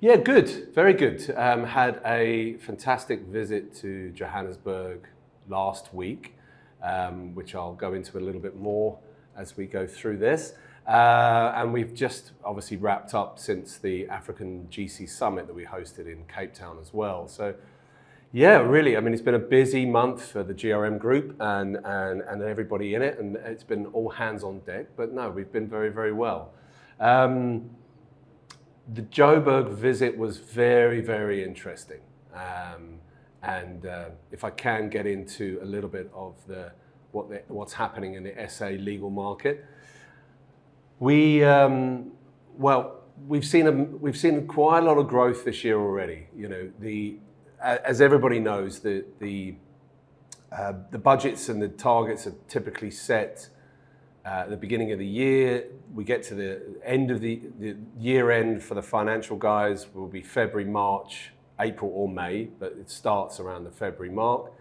Yeah, good, very good. Had a fantastic visit to Johannesburg last week, which I'll go into a little bit more as we go through this. And we've just obviously wrapped up since the African GC Summit that we hosted in Cape Town as well. So yeah, really, I mean, it's been a busy month for the GRM group and everybody in it, and it's been all hands on deck, but no, we've been very, very well. The Joburg visit was very, very interesting. If I can get into a little bit of what's happening in the SA legal market, we've seen quite a lot of growth this year already. You know, as everybody knows, the budgets and the targets are typically set at the beginning of the year. We get to the end of the year end for the financial guys will be February, March, April or May, but it starts around the February mark.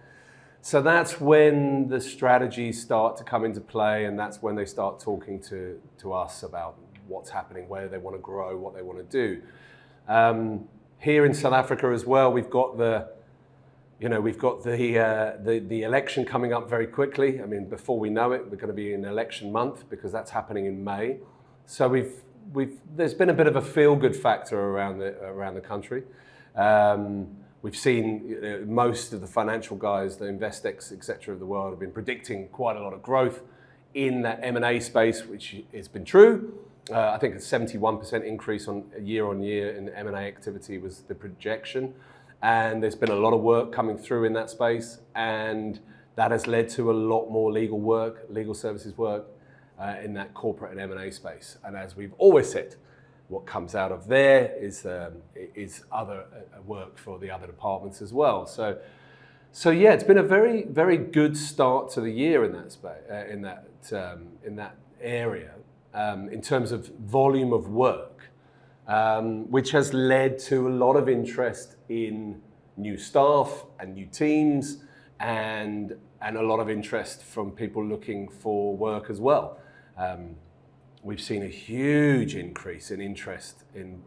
So that's when the strategies start to come into play, and that's when they start talking to us about what's happening, where they want to grow, what they want to do. Here in South Africa as well, we've got the election coming up very quickly. I mean, before we know it, we're going to be in election month because that's happening in May. So there's been a bit of a feel-good factor around the country. We've seen most of the financial guys, the Investec, etc. of the world, have been predicting quite a lot of growth in that M&A space, which has been true. I think a 71% increase on year in M&A activity was the projection. And there's been a lot of work coming through in that space, and that has led to a lot more legal services work in that corporate and M&A space. And as we've always said, what comes out of there is other work for the other departments as well. So yeah, it's been a very, very good start to the year in that space, in that area, in terms of volume of work, which has led to a lot of interest in new staff and new teams, and a lot of interest from people looking for work as well. We've seen a huge increase in interest in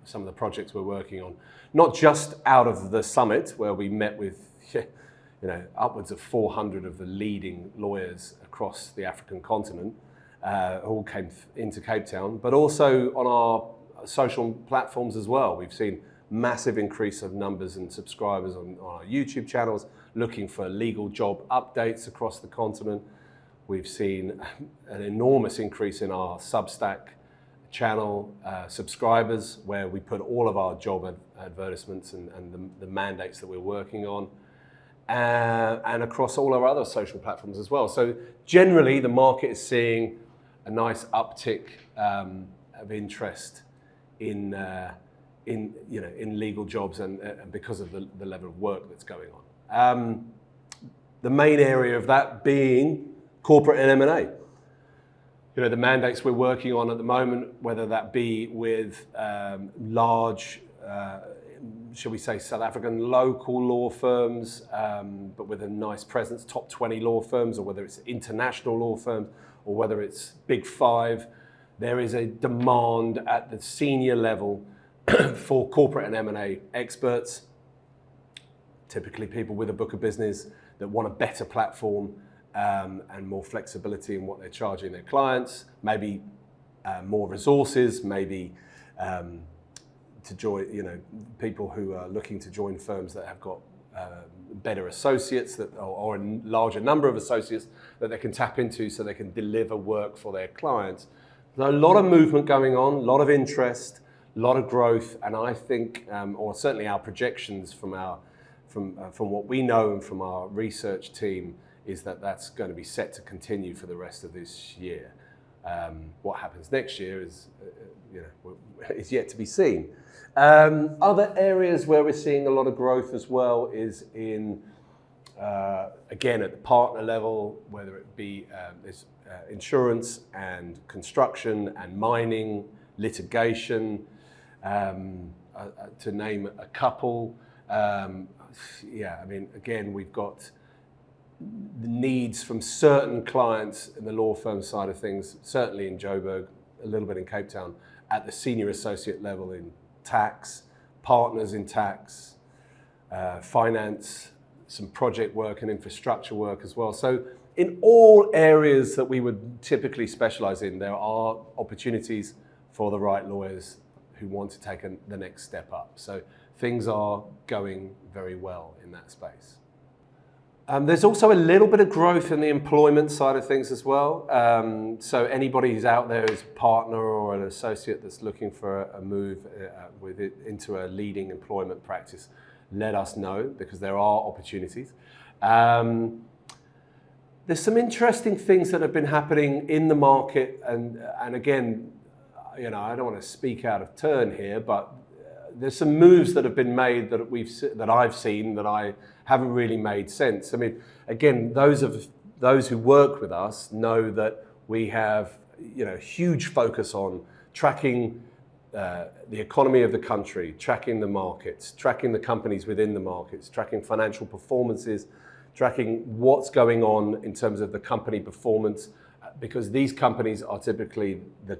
some of the projects we're working on, not just out of the summit where we met with upwards of 400 of the leading lawyers across the African continent, all came into Cape Town, but also on our social platforms as well. We've seen massive increase of numbers and subscribers on our YouTube channels looking for legal job updates across the continent. We've seen an enormous increase in our Substack channel subscribers, where we put all of our job advertisements and the mandates that we're working on, and across all our other social platforms as well. So generally, the market is seeing a nice uptick of interest in legal jobs, and because of the level of work that's going on. The main area of that being corporate and M&A. You know, the mandates we're working on at the moment, whether that be with large, shall we say, South African local law firms, but with a nice presence, top 20 law firms, or whether it's international law firms, or whether it's big five, there is a demand at the senior level for corporate and M&A experts, typically people with a book of business that want a better platform and more flexibility in what they're charging their clients, maybe more resources, maybe to join, people who are looking to join firms that have got better associates or a larger number of associates that they can tap into so they can deliver work for their clients. There's a lot of movement going on, a lot of interest, a lot of growth, and I think, or certainly our projections from what we know and from our research team, is that that's going to be set to continue for the rest of this year. What happens next year is yet to be seen. Other areas where we're seeing a lot of growth as well is in, again, at the partner level, whether it be insurance and construction and mining, litigation, to name a couple. Again, we've got the needs from certain clients in the law firm side of things, certainly in Joburg, a little bit in Cape Town, at the senior associate level in tax, partners in tax, finance, some project work and infrastructure work as well. So in all areas that we would typically specialize in, there are opportunities for the right lawyers who want to take the next step up. So things are going very well in that space. There's also a little bit of growth in the employment side of things as well. So anybody who's out there who's a partner or an associate that's looking for a move into a leading employment practice, let us know, because there are opportunities. There's some interesting things that have been happening in the market, and again, I don't want to speak out of turn here, but there's some moves that have been made that I've seen that I haven't really made sense. I mean, again, those who work with us know that we have huge focus on tracking the economy of the country, tracking the markets, tracking the companies within the markets, tracking financial performances, tracking what's going on in terms of the company performance, because these companies are typically the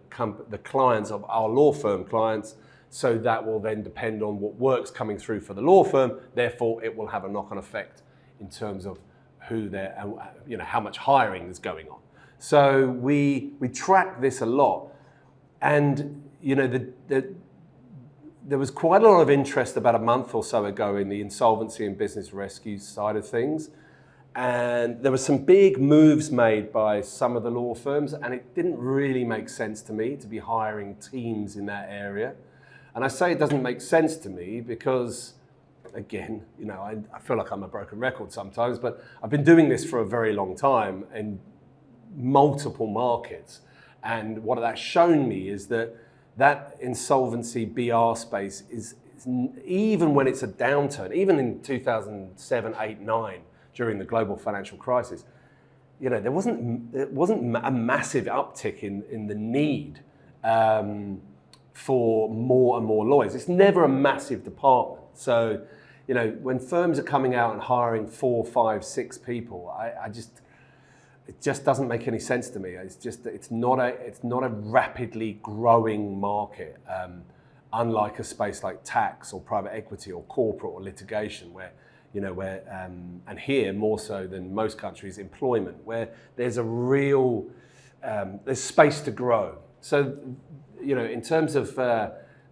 clients of our law firm clients. So that will then depend on what work's coming through for the law firm. Therefore, it will have a knock-on effect in terms of how much hiring is going on. So we track this a lot, and there was quite a lot of interest about a month or so ago in the insolvency and business rescue side of things. And there were some big moves made by some of the law firms, and it didn't really make sense to me to be hiring teams in that area. And I say it doesn't make sense to me because, again, I feel like I'm a broken record sometimes, but I've been doing this for a very long time in multiple markets. And what that's shown me is that insolvency BR space is even when it's a downturn, even in 2007, 8, 9, during the global financial crisis, there wasn't a massive uptick in the need for more and more lawyers. It's never a massive department. So, when firms are coming out and hiring 4, 5, 6 people, it just doesn't make any sense to me. It's not a rapidly growing market, unlike a space like tax or private equity or corporate or litigation, where and here more so than most countries, employment, where there's a real there's space to grow. So, in terms of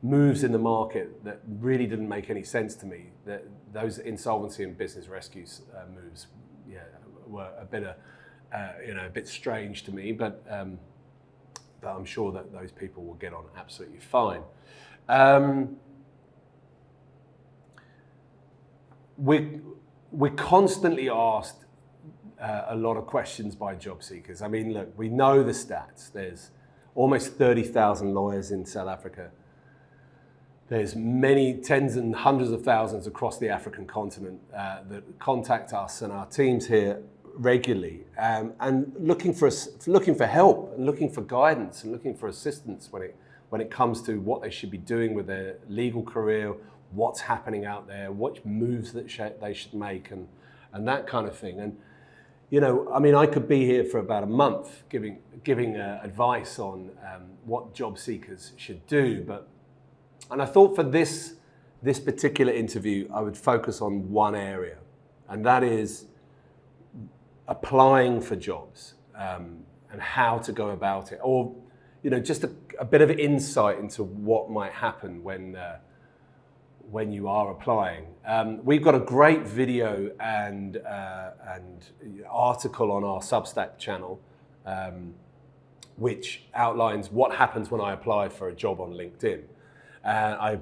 moves in the market that really didn't make any sense to me, that those insolvency and business rescues moves, were a bit strange to me. But I'm sure that those people will get on absolutely fine. We're constantly asked a lot of questions by job seekers. I mean, look, we know the stats. There's almost 30,000 lawyers in South Africa. There's many tens and hundreds of thousands across the African continent that contact us and our teams here regularly, and looking for help and looking for guidance and looking for assistance when it comes to what they should be doing with their legal career, what's happening out there, what moves that they should make, and that kind of thing. And I could be here for about a month giving advice on what job seekers should do, and I thought for this particular interview I would focus on one area, and that is applying for jobs, and how to go about it, or just a bit of insight into what might happen when you are applying. We've got a great video and article on our Substack channel, which outlines what happens when I apply for a job on LinkedIn. I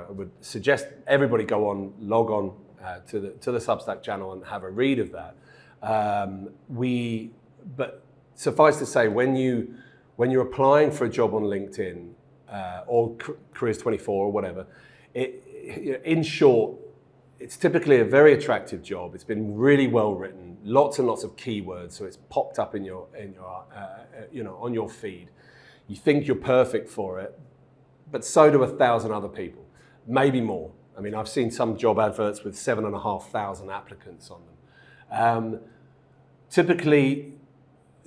would suggest everybody log on to the Substack channel and have a read of that. But suffice to say, when you're applying for a job on LinkedIn or Careers24 or whatever, in short, it's typically a very attractive job. It's been really well written, lots and lots of keywords, so it's popped up in your on your feed. You think you're perfect for it, but so do 1,000 other people, maybe more. I mean, I've seen some job adverts with 7,500 applicants on them. Typically,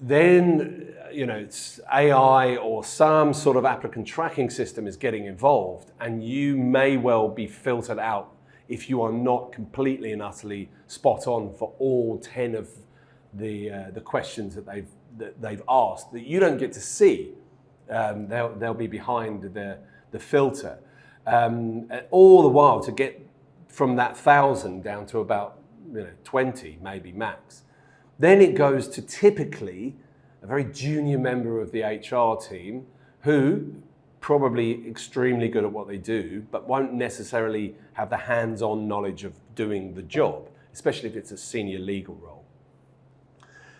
then it's AI or some sort of applicant tracking system is getting involved, and you may well be filtered out if you are not completely and utterly spot on for all 10 of the questions that they've asked that you don't get to see. They'll be behind the filter. All the while to get from that 1,000 down to about 20 maybe max. Then it goes to typically a very junior member of the HR team who probably extremely good at what they do, but won't necessarily have the hands-on knowledge of doing the job, especially if it's a senior legal role.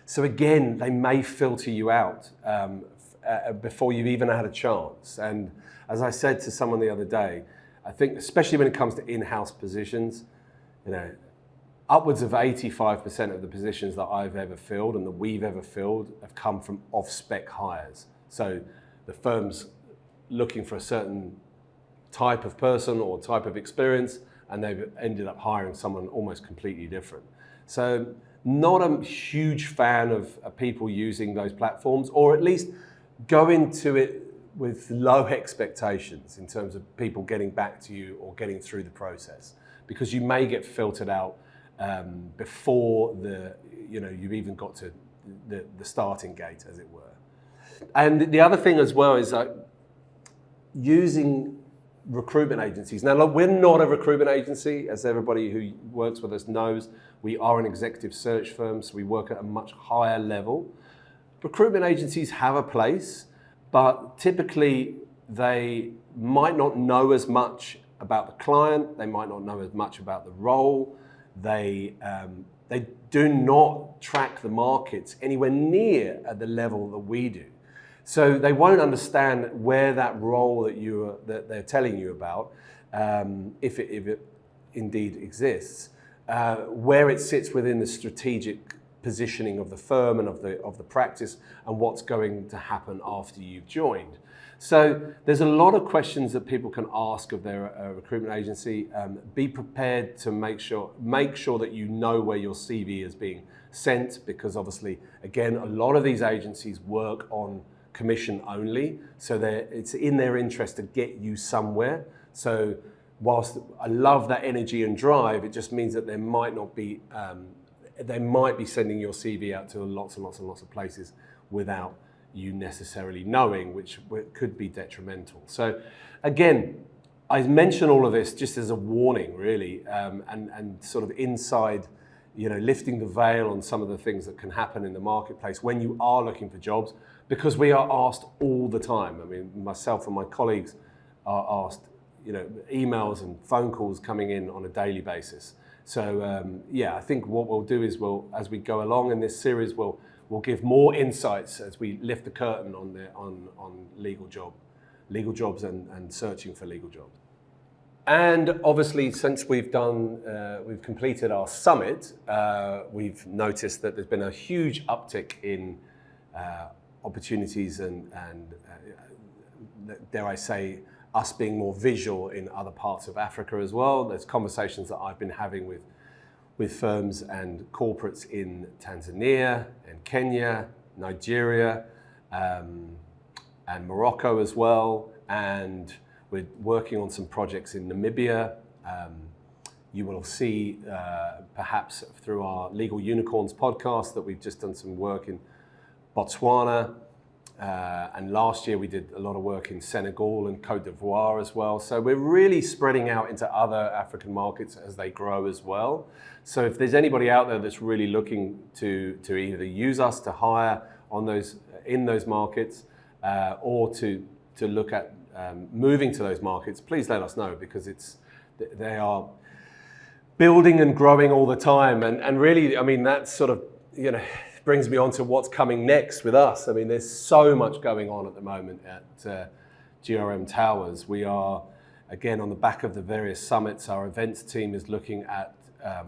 So again, they may filter you out before you've even had a chance. And as I said to someone the other day, I think especially when it comes to in-house positions, upwards of 85% of the positions that I've ever filled and that we've ever filled have come from off-spec hires. So the firm's looking for a certain type of person or type of experience, and they've ended up hiring someone almost completely different. So not a huge fan of people using those platforms, or at least go into it with low expectations in terms of people getting back to you or getting through the process, because you may get filtered out before you've even got to the starting gate, as it were. And the other thing as well is using recruitment agencies. Now, look, we're not a recruitment agency, as everybody who works with us knows. We are an executive search firm, so we work at a much higher level. Recruitment agencies have a place, but typically they might not know as much about the client, they might not know as much about the role, they do not track the markets anywhere near at the level that we do. So they won't understand where that role that they're telling you about, if it indeed exists, where it sits within the strategic positioning of the firm and of the practice, and what's going to happen after you've joined. So there's a lot of questions that people can ask of their recruitment agency. Be prepared to make sure that you know where your CV is being sent, because obviously, again, a lot of these agencies work on commission only, so it's in their interest to get you somewhere. So whilst I love that energy and drive, it just means that they might be sending your CV out to lots and lots and lots of places without you necessarily knowing, which could be detrimental. So again, I mention all of this just as a warning, really, and sort of inside, lifting the veil on some of the things that can happen in the marketplace when you are looking for jobs, because we are asked all the time. I mean, myself and my colleagues are asked, emails and phone calls coming in on a daily basis. So I think what we'll do is as we go along in this series, we'll give more insights as we lift the curtain on legal jobs and searching for legal jobs. And obviously, since we've completed our summit, we've noticed that there's been a huge uptick in opportunities and dare I say, us being more visual in other parts of Africa as well. There's conversations that I've been having with firms and corporates in Tanzania and Kenya, Nigeria, and Morocco as well. And we're working on some projects in Namibia. You will see perhaps through our Legal Unicorns podcast that we've just done some work in Botswana. And last year we did a lot of work in Senegal and Cote d'Ivoire as well. So we're really spreading out into other African markets as they grow as well. So if there's anybody out there that's really looking to either use us to hire in those markets, or to look at moving to those markets, please let us know, because they are building and growing all the time. And really, I mean, that's sort of, brings me on to what's coming next with us. I mean, there's so much going on at the moment at GRM Towers. We are, again, on the back of the various summits, our events team is looking at, at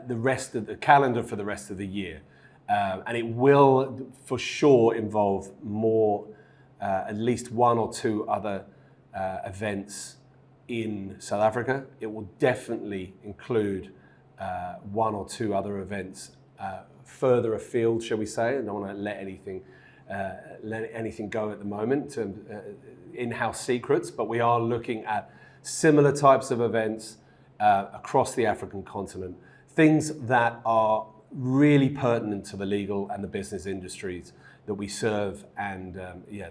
the calendar for the rest of the year. And it will, for sure, involve more, at least one or two other events in South Africa. It will definitely include one or two other events further afield, shall we say. I don't want to let anything go at the moment, in-house secrets, but we are looking at similar types of events across the African continent, things that are really pertinent to the legal and the business industries that we serve, and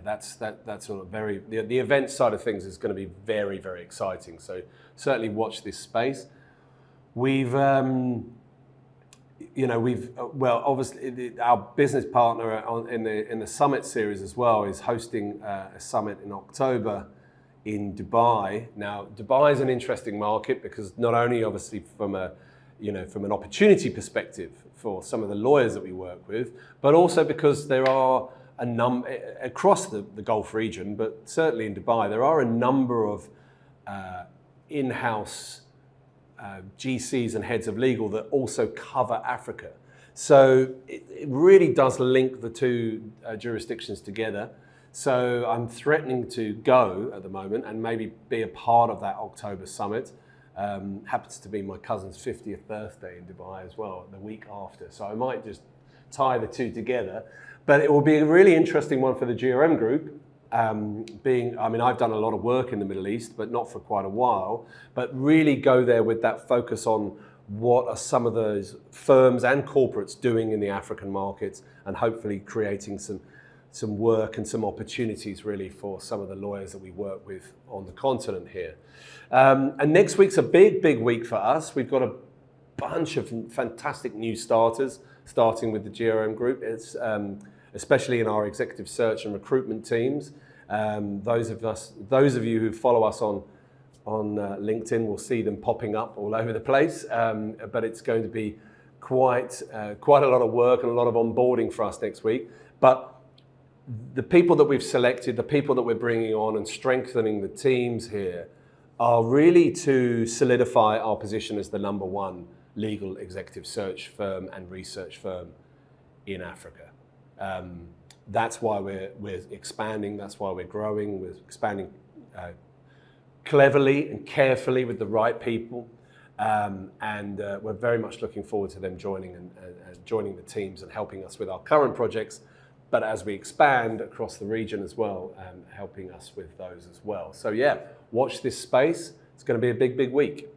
that's sort of the event side of things is going to be very, very exciting. So certainly watch this space. Obviously our business partner in the summit series as well is hosting a summit in October in Dubai. Now, Dubai is an interesting market because not only obviously from an opportunity perspective for some of the lawyers that we work with, but also because there are across the Gulf region, but certainly in Dubai, there are a number of in-house GCs and heads of legal that also cover Africa. So it really does link the two jurisdictions together. So I'm threatening to go at the moment and maybe be a part of that October summit. Happens to be my cousin's 50th birthday in Dubai as well, the week after. So I might just tie the two together. But it will be a really interesting one for the GRM group. I've done a lot of work in the Middle East, but not for quite a while, but really go there with that focus on what are some of those firms and corporates doing in the African markets, and hopefully creating some work and some opportunities really for some of the lawyers that we work with on the continent here. And next week's a big week for us. We've got a bunch of fantastic new starters, starting with the GRM group. It's especially in our executive search and recruitment teams. Those of you who follow us on LinkedIn will see them popping up all over the place. But it's going to be quite a lot of work and a lot of onboarding for us next week. But the people that we've selected, the people that we're bringing on and strengthening the teams here are really to solidify our position as the number one legal executive search firm and research firm in Africa. That's why we're expanding. That's why we're growing. We're expanding cleverly and carefully with the right people, and we're very much looking forward to them joining and joining the teams and helping us with our current projects. But as we expand across the region as well, helping us with those as well. So yeah, watch this space. It's going to be a big week.